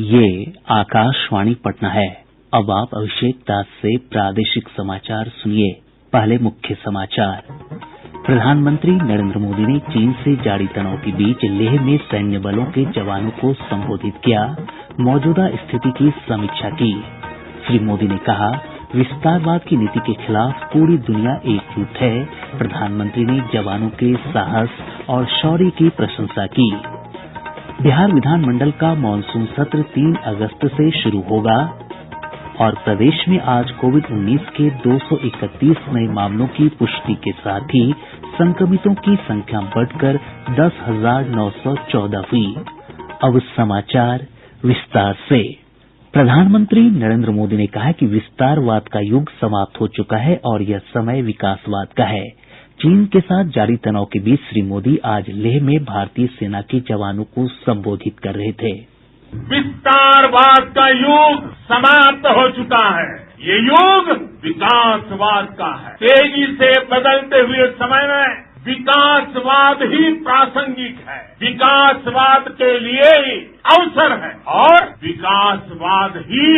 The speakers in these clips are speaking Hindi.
ये आकाशवाणी पटना है। अब आप अभिषेक दास से प्रादेशिक समाचार सुनिए। पहले मुख्य समाचार। प्रधानमंत्री नरेंद्र मोदी ने चीन से जारी तनाव के बीच लेह में सैन्य बलों के जवानों को संबोधित किया, मौजूदा स्थिति की समीक्षा की। श्री मोदी ने कहा, विस्तारवाद की नीति के खिलाफ पूरी दुनिया एकजुट है। प्रधानमंत्री ने जवानों के साहस और शौर्य की प्रशंसा की। बिहार विधानमंडल का मॉनसून सत्र 3 अगस्त से शुरू होगा और प्रदेश में आज कोविड-19 के 231 नए मामलों की पुष्टि के साथ ही संक्रमितों की संख्या बढ़कर 10,914 हुई। अब समाचार विस्तार से। प्रधानमंत्री नरेंद्र मोदी ने कहा कि विस्तारवाद का युग समाप्त हो चुका है और यह समय विकासवाद का है। चीन के साथ जारी तनाव के बीच श्री मोदी आज लेह में भारतीय सेना के जवानों को संबोधित कर रहे थे। विस्तारवाद का युग समाप्त हो चुका है। ये युग विकासवाद का है। तेजी से बदलते हुए समय में विकासवाद ही प्रासंगिक है। विकासवाद के लिए अवसर है और विकासवाद ही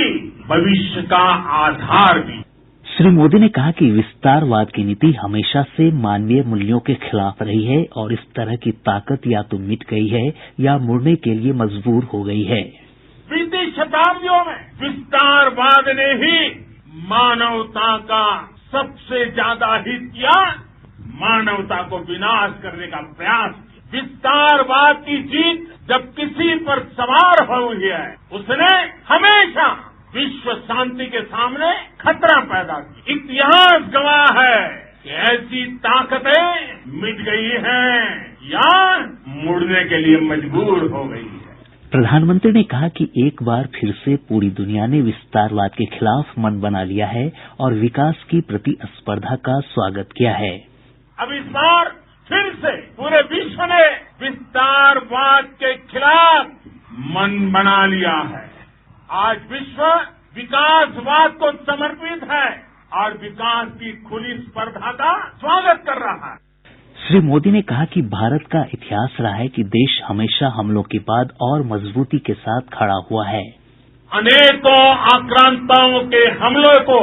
भविष्य का आधार भी। श्री मोदी ने कहा कि विस्तारवाद की नीति हमेशा से मानवीय मूल्यों के खिलाफ रही है और इस तरह की ताकत या तो मिट गई है या मुड़ने के लिए मजबूर हो गई है। बीती शताब्दियों में विस्तारवाद ने ही मानवता का सबसे ज्यादा हित किया, मानवता को विनाश करने का प्रयास किया। विस्तारवाद की जीत जब किसी पर सवार हुई है, उसने हमेशा विश्व शांति के सामने खतरा पैदा किया। इतिहास गवाह है कि ऐसी ताकतें मिट गई हैं या मुड़ने के लिए मजबूर हो गई है। प्रधानमंत्री ने कहा कि एक बार फिर से पूरी दुनिया ने विस्तारवाद के खिलाफ मन बना लिया है और विकास की प्रतिस्पर्धा का स्वागत किया है। अब इस बार फिर से पूरे विश्व ने विस्तारवाद के खिलाफ मन बना लिया है। आज विश्व विकासवाद को समर्पित है और विकास की खुली स्पर्धा का स्वागत कर रहा है। श्री मोदी ने कहा कि भारत का इतिहास रहा है कि देश हमेशा हमलों के बाद और मजबूती के साथ खड़ा हुआ है। अनेकों आक्रांताओं के हमलों को,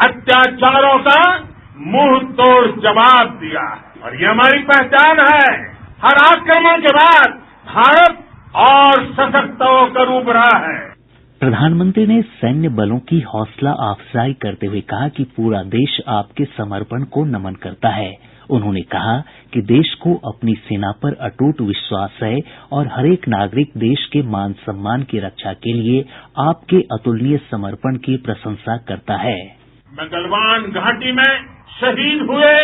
अत्याचारों का मुंह तोड़ जवाब दिया है और ये हमारी पहचान है। हर आक्रमण के बाद भारत और सशक्त होकर उभरा है। प्रधानमंत्री ने सैन्य बलों की हौसला अफजाई करते हुए कहा कि पूरा देश आपके समर्पण को नमन करता है। उन्होंने कहा कि देश को अपनी सेना पर अटूट विश्वास है और हरेक नागरिक देश के मान सम्मान की रक्षा के लिए आपके अतुलनीय समर्पण की प्रशंसा करता है। मैं गलवान घाटी में शहीद हुए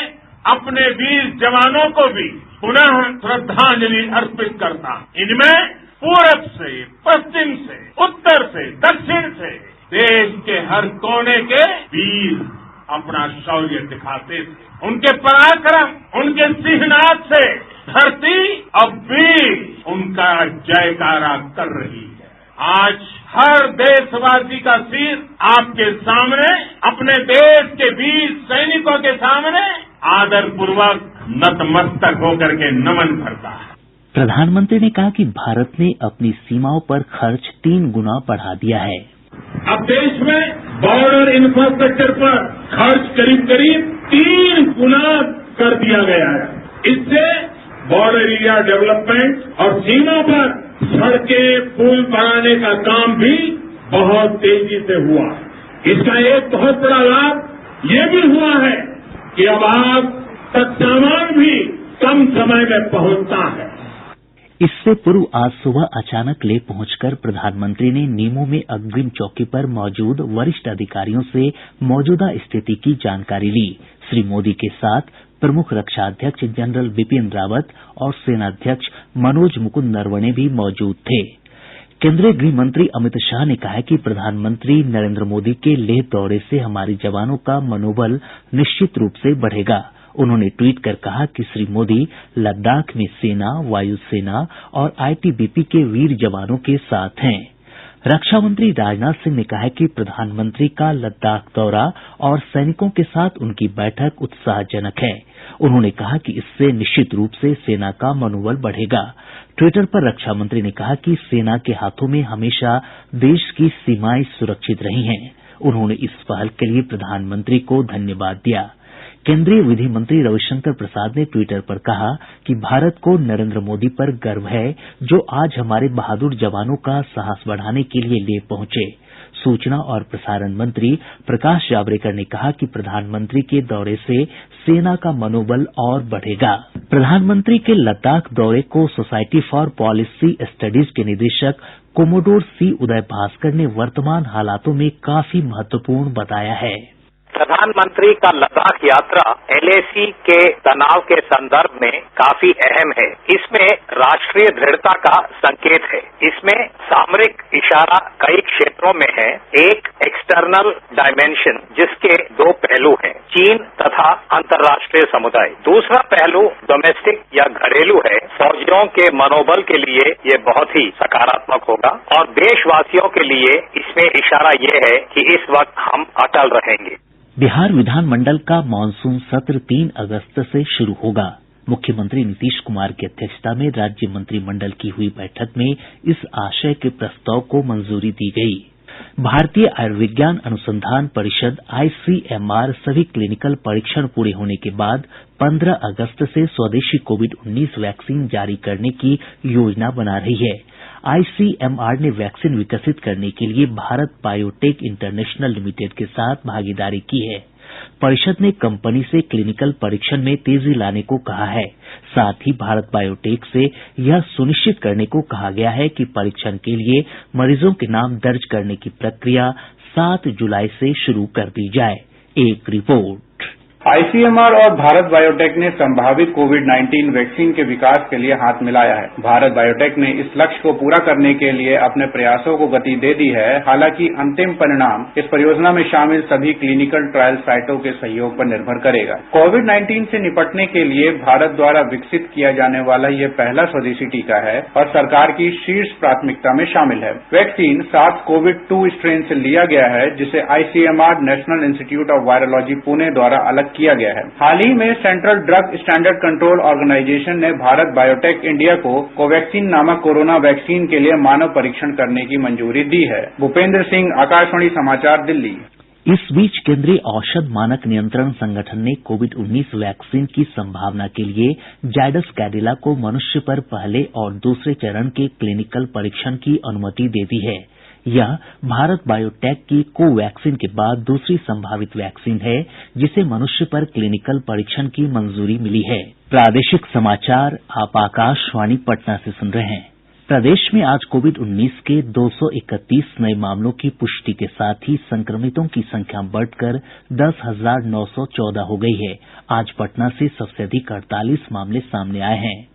अपने वीर जवानों को भी पुनः श्रद्धांजलि अर्पित करता हूं। इनमें पूरब से, पश्चिम से, उत्तर से, दक्षिण से देश के हर कोने के वीर अपना शौर्य दिखाते थे। उनके पराक्रम, उनके सिंहनाद से धरती अब भी उनका जयकारा कर रही है। आज हर देशवासी का सिर आपके सामने, अपने देश के वीर सैनिकों के सामने आदर पूर्वक नतमस्तक होकर के नमन करता है। प्रधानमंत्री ने कहा कि भारत ने अपनी सीमाओं पर खर्च 3 गुना बढ़ा दिया है। अब देश में बॉर्डर इंफ्रास्ट्रक्चर पर खर्च करीब 3 गुना कर दिया गया है। इससे बॉर्डर एरिया डेवलपमेंट और सीमा पर सड़कें, पुल बनाने का काम भी बहुत तेजी से हुआ। इसका एक बहुत बड़ा लाभ ये भी हुआ है कि अब आप तक सामान भी कम समय में पहुंचता है। इससे पूर्व आज सुबह अचानक लेह पहुंचकर प्रधानमंत्री ने नीमू में अग्रिम चौकी पर मौजूद वरिष्ठ अधिकारियों से मौजूदा स्थिति की जानकारी ली। श्री मोदी के साथ प्रमुख रक्षा अध्यक्ष जनरल बिपिन रावत और सेनाध्यक्ष मनोज मुकुंद नरवणे भी मौजूद थे। केंद्रीय गृह मंत्री अमित शाह ने कहा है कि प्रधानमंत्री नरेंद्र मोदी के लेह दौरे से हमारे जवानों का मनोबल निश्चित रूप से बढ़ेगा। उन्होंने ट्वीट कर कहा कि श्री मोदी लद्दाख में सेना, वायुसेना और आईटीबीपी के वीर जवानों के साथ हैं। रक्षा मंत्री राजनाथ सिंह ने कहा है कि प्रधानमंत्री का लद्दाख दौरा और सैनिकों के साथ उनकी बैठक उत्साहजनक है। उन्होंने कहा कि इससे निश्चित रूप से सेना का मनोबल बढ़ेगा। ट्विटर पर रक्षा मंत्री ने कहा कि सेना के हाथों में हमेशा देश की सीमाएं सुरक्षित रही हैं। उन्होंने इस पहल के लिए प्रधानमंत्री को धन्यवाद दिया। केंद्रीय विधि मंत्री रविशंकर प्रसाद ने ट्विटर पर कहा कि भारत को नरेंद्र मोदी पर गर्व है, जो आज हमारे बहादुर जवानों का साहस बढ़ाने के लिए ले पहुंचे। सूचना और प्रसारण मंत्री प्रकाश जावड़ेकर ने कहा कि प्रधानमंत्री के दौरे से सेना का मनोबल और बढ़ेगा। प्रधानमंत्री के लद्दाख दौरे को सोसाइटी फॉर पॉलिसी स्टडीज के निदेशक कोमोडोर सी उदय भास्कर ने वर्तमान हालातों में काफी महत्वपूर्ण बताया है। प्रधानमंत्री का लद्दाख यात्रा एलएसी के तनाव के संदर्भ में काफी अहम है। इसमें राष्ट्रीय दृढ़ता का संकेत है। इसमें सामरिक इशारा कई क्षेत्रों में है। एक एक्सटर्नल डायमेंशन जिसके दो पहलू हैं, चीन तथा अंतर्राष्ट्रीय समुदाय। दूसरा पहलू डोमेस्टिक या घरेलू है। फौजियों के मनोबल के लिए ये बहुत ही सकारात्मक होगा और देशवासियों के लिए इसमें इशारा ये है कि इस वक्त हम अटल रहेंगे। बिहार विधानमंडल का मानसून सत्र 3 अगस्त से शुरू होगा। मुख्यमंत्री नीतीश कुमार की अध्यक्षता में राज्य मंत्रिमंडल की हुई बैठक में इस आशय के प्रस्ताव को मंजूरी दी गयी। भारतीय आयुर्विज्ञान अनुसंधान परिषद आईसीएमआर सभी क्लिनिकल परीक्षण पूरे होने के बाद 15 अगस्त से स्वदेशी कोविड-19 वैक्सीन जारी करने की योजना बना रही है। आईसीएमआर ने वैक्सीन विकसित करने के लिए भारत बायोटेक इंटरनेशनल लिमिटेड के साथ भागीदारी की है। परिषद ने कंपनी से क्लिनिकल परीक्षण में तेजी लाने को कहा है। साथ ही भारत बायोटेक से यह सुनिश्चित करने को कहा गया है कि परीक्षण के लिए मरीजों के नाम दर्ज करने की प्रक्रिया 7 जुलाई से शुरू कर दी जाए। एक रिपोर्ट। आईसीएमआर और भारत बायोटेक ने संभावित कोविड-19 वैक्सीन के विकास के लिए हाथ मिलाया है। भारत बायोटेक ने इस लक्ष्य को पूरा करने के लिए अपने प्रयासों को गति दे दी है। हालांकि अंतिम परिणाम इस परियोजना में शामिल सभी क्लिनिकल ट्रायल साइटों के सहयोग पर निर्भर करेगा। कोविड-19 से निपटने के लिए भारत द्वारा विकसित किया जाने वाला ये पहला स्वदेशी टीका है और सरकार की शीर्ष प्राथमिकता में शामिल है। वैक्सीन SARS-CoV-2 स्ट्रेन से लिया गया है, जिसे ICMR national institute of virology Pune द्वारा अलग किया गया है। हाल ही में central drug standard control organisation ने भारत बायोटेक इंडिया को कोवैक्सीन नामक कोरोना वैक्सीन के लिए मानव परीक्षण करने की मंजूरी दी है। भूपेंद्र सिंह, आकाशवाणी समाचार, दिल्ली। इस बीच केंद्रीय औषध मानक नियंत्रण संगठन ने कोविड-19 वैक्सीन की संभावना के लिए जायडस कैडिला को मनुष्य पर पहले और दूसरे चरण के क्लिनिकल परीक्षण की अनुमति दे दी है। यह भारत बायोटेक की कोवैक्सीन के बाद दूसरी संभावित वैक्सीन है जिसे मनुष्य पर क्लिनिकल परीक्षण की मंजूरी मिली है। प्रादेशिक समाचार आप आकाशवाणी पटना से सुन रहे हैं। प्रदेश में आज कोविड-19 के 231 नए मामलों की पुष्टि के साथ ही संक्रमितों की संख्या बढ़कर 10,914 हो गई है। आज पटना से सबसे अधिक 48 मामले सामने आए हैं।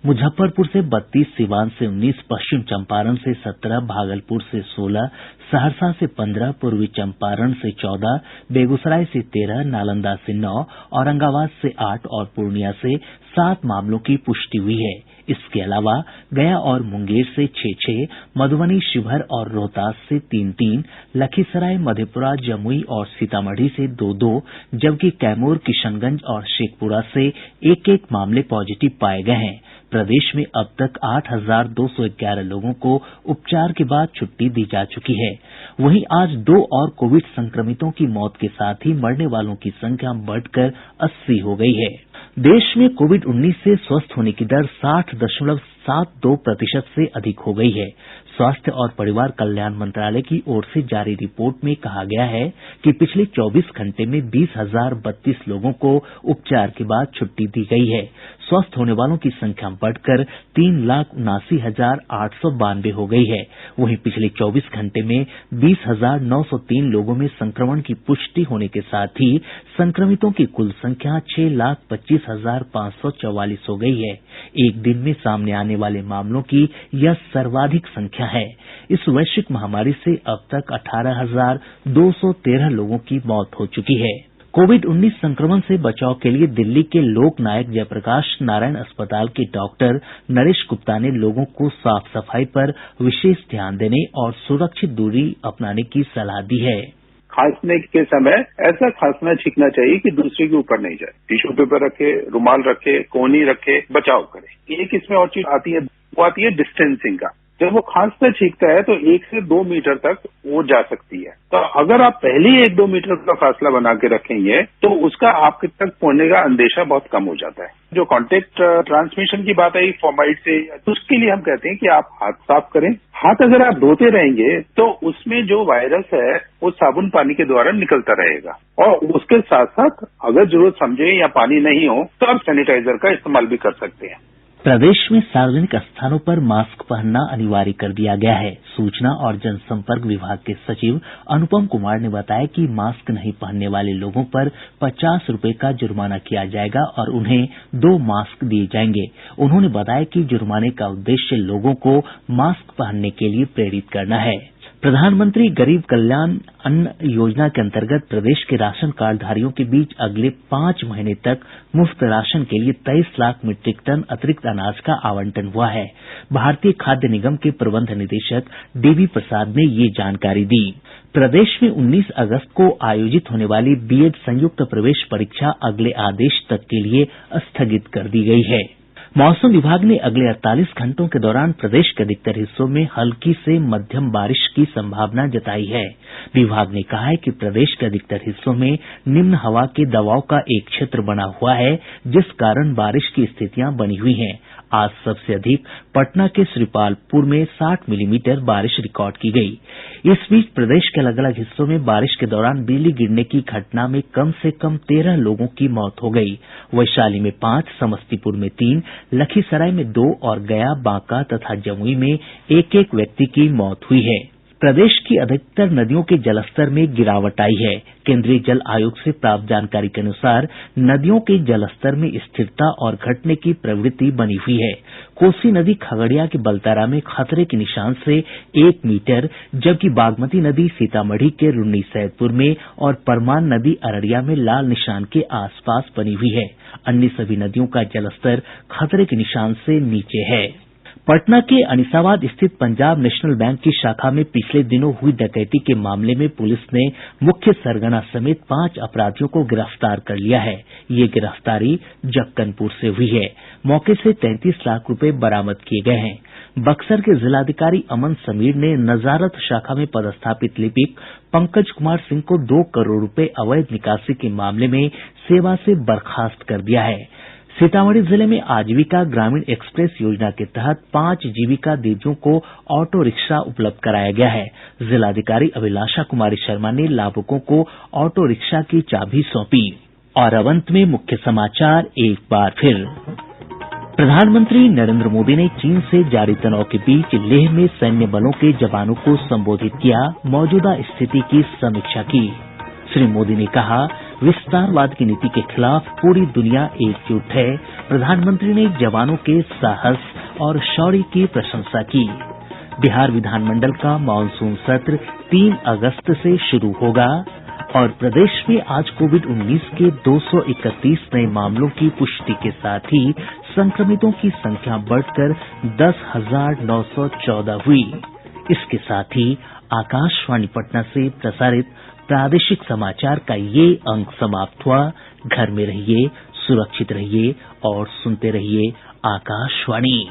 मुजफ्फरपुर से 32, सीवान से 19, पश्चिम चंपारण से 17, भागलपुर से 16, सहरसा से 15, पूर्वी चंपारण से 14, बेगूसराय से 13, नालंदा से 9, औरंगाबाद से 8 और पूर्णिया से 7 मामलों की पुष्टि हुई है। इसके अलावा गया और मुंगेर से 6-6, मधुबनी, शिवहर और रोहतास से 3-3, लखीसराय, मधेपुरा, जमुई और सीतामढ़ी से 2-2, जबकि कैमूर, किशनगंज और शेखपुरा से 1-1 मामले पॉजिटिव पाए गए हैं। प्रदेश में अब तक 8,211 लोगों को उपचार के बाद छुट्टी दी जा चुकी है। वहीं आज 2 और कोविड संक्रमितों की मौत के साथ ही मरने वालों की संख्या बढ़कर 80 हो गई है। देश में कोविड-19 से स्वस्थ होने की दर 60.72% से अधिक हो गई है। स्वास्थ्य और परिवार कल्याण मंत्रालय की ओर से जारी रिपोर्ट में कहा गया है कि पिछले 24 घंटे में 20,032 लोगों को उपचार के बाद छुट्टी दी गई है। स्वस्थ होने वालों की संख्या बढ़कर 3,79,892 हो गई है। वहीं पिछले 24 घंटे में 20,903 लोगों में संक्रमण की पुष्टि होने के साथ ही संक्रमितों की कुल संख्या 6,25,544 हो गई है। एक दिन में सामने आने वाले मामलों की यह सर्वाधिक संख्या है। इस वैश्विक महामारी से अब तक 18,213 लोगों की मौत हो चुकी है। कोविड-19 संक्रमण से बचाव के लिए दिल्ली के लोक नायक जयप्रकाश नारायण अस्पताल के डॉक्टर नरेश गुप्ता ने लोगों को साफ सफाई पर विशेष ध्यान देने और सुरक्षित दूरी अपनाने की सलाह दी है। खांसने के समय ऐसा खांसना छींकना चाहिए कि दूसरे के ऊपर नहीं जाए। टिश्यू पेपर रखे, रुमाल रखे, कोहनी रखे, बचाव करे। एक इसमें और चीज आती है, वो आती है डिस्टेंसिंग का। जब वो खांसता छींकता है तो 1 से 2 मीटर तक वो जा सकती है। तो अगर आप पहले ही 1-2 मीटर का फासला बना के रखेंगे तो उसका आपके तक पहुंचने का अंदेशा बहुत कम हो जाता है। जो कॉन्टेक्ट ट्रांसमिशन की बात आई फॉर्माइड से, उसके लिए हम कहते हैं कि आप हाथ साफ करें। हाथ अगर आप धोते रहेंगे तो उसमें जो वायरस है वो साबुन पानी के द्वारा निकलता रहेगा। और उसके साथ साथ अगर जरूरत समझे या पानी नहीं हो तो आप सैनिटाइजर का इस्तेमाल भी कर सकते हैं। प्रदेश में सार्वजनिक स्थानों पर मास्क पहनना अनिवार्य कर दिया गया है। सूचना और जनसंपर्क विभाग के सचिव अनुपम कुमार ने बताया कि मास्क नहीं पहनने वाले लोगों पर 50 रुपए का जुर्माना किया जाएगा और उन्हें 2 मास्क दिए जाएंगे। उन्होंने बताया कि जुर्माने का उद्देश्य लोगों को मास्क पहनने के लिए प्रेरित करना है। प्रधानमंत्री गरीब कल्याण अन्न योजना के अंतर्गत प्रदेश के राशन कार्डधारियों के बीच अगले 5 महीने तक मुफ्त राशन के लिए 23 लाख मीट्रिक टन अतिरिक्त अनाज का आवंटन हुआ है। भारतीय खाद्य निगम के प्रबंध निदेशक डीबी प्रसाद ने ये जानकारी दी। प्रदेश में 19 अगस्त को आयोजित होने वाली बीएड संयुक्त प्रवेश परीक्षा अगले आदेश तक के लिए स्थगित कर दी गई है। मौसम विभाग ने अगले 48 घंटों के दौरान प्रदेश के अधिकतर हिस्सों में हल्की से मध्यम बारिश की संभावना जताई है। विभाग ने कहा है कि प्रदेश के अधिकतर हिस्सों में निम्न हवा के दबाव का एक क्षेत्र बना हुआ है, जिस कारण बारिश की स्थितियां बनी हुई हैं। आज सबसे अधिक पटना के श्रीपालपुर में 60 मिलीमीटर बारिश रिकॉर्ड की गई। इस बीच प्रदेश के अलग अलग हिस्सों में बारिश के दौरान बिजली गिरने की घटना में कम से कम 13 लोगों की मौत हो गई। वैशाली में 5, समस्तीपुर में 3, लखीसराय में 2 और गया, बांका तथा जमुई में 1-1 व्यक्ति की मौत हुई है। प्रदेश की अधिकतर नदियों के जलस्तर में गिरावट आई है। केंद्रीय जल आयोग से प्राप्त जानकारी के अनुसार नदियों के जलस्तर में स्थिरता और घटने की प्रवृत्ति बनी हुई है। कोसी नदी खगड़िया के बलतारा में खतरे के निशान से 1 मीटर, जबकि बागमती नदी सीतामढ़ी के रून्नीसैदपुर में और परमान नदी अररिया में लाल निशान के आसपास बनी हुई है। अन्य सभी नदियों का जलस्तर खतरे के निशान से नीचे है। पटना के अनिसाबाद स्थित पंजाब नेशनल बैंक की शाखा में पिछले दिनों हुई डकैती के मामले में पुलिस ने मुख्य सरगना समेत 5 अपराधियों को गिरफ्तार कर लिया है। ये गिरफ्तारी जक्कनपुर से हुई है। मौके से 33 लाख रुपए बरामद किए गए हैं। बक्सर के जिलाधिकारी अमन समीर ने नजारत शाखा में पदस्थापित लिपिक पंकज कुमार सिंह को 2 करोड़ रुपए अवैध निकासी के मामले में सेवा से बर्खास्त कर दिया है। सीतामढ़ी जिले में आजीविका ग्रामीण एक्सप्रेस योजना के तहत 5 जीविका दीदियों को ऑटो रिक्शा उपलब्ध कराया गया है। जिलाधिकारी अभिलाषा कुमारी शर्मा ने लाभुकों को ऑटो रिक्शा की चाबी सौंपी। और अब अंत में मुख्य समाचार एक बार फिर। प्रधानमंत्री नरेंद्र मोदी ने चीन से जारी तनाव के बीच लेह में सैन्य बलों के जवानों को संबोधित किया, मौजूदा स्थिति की समीक्षा की। श्री मोदी ने कहा, विस्तारवाद की नीति के खिलाफ पूरी दुनिया एकजुट है। प्रधानमंत्री ने जवानों के साहस और शौर्य की प्रशंसा की। बिहार विधानमंडल का मानसून सत्र 3 अगस्त से शुरू होगा। और प्रदेश में आज कोविड-19 के 231 नए मामलों की पुष्टि के साथ ही संक्रमितों की संख्या बढ़कर 10,914 हुई। इसके साथ ही आकाशवाणी पटना से प्रसारित प्रादेशिक समाचार का ये अंक समाप्त हुआ। घर में रहिए, सुरक्षित रहिए और सुनते रहिए आकाशवाणी।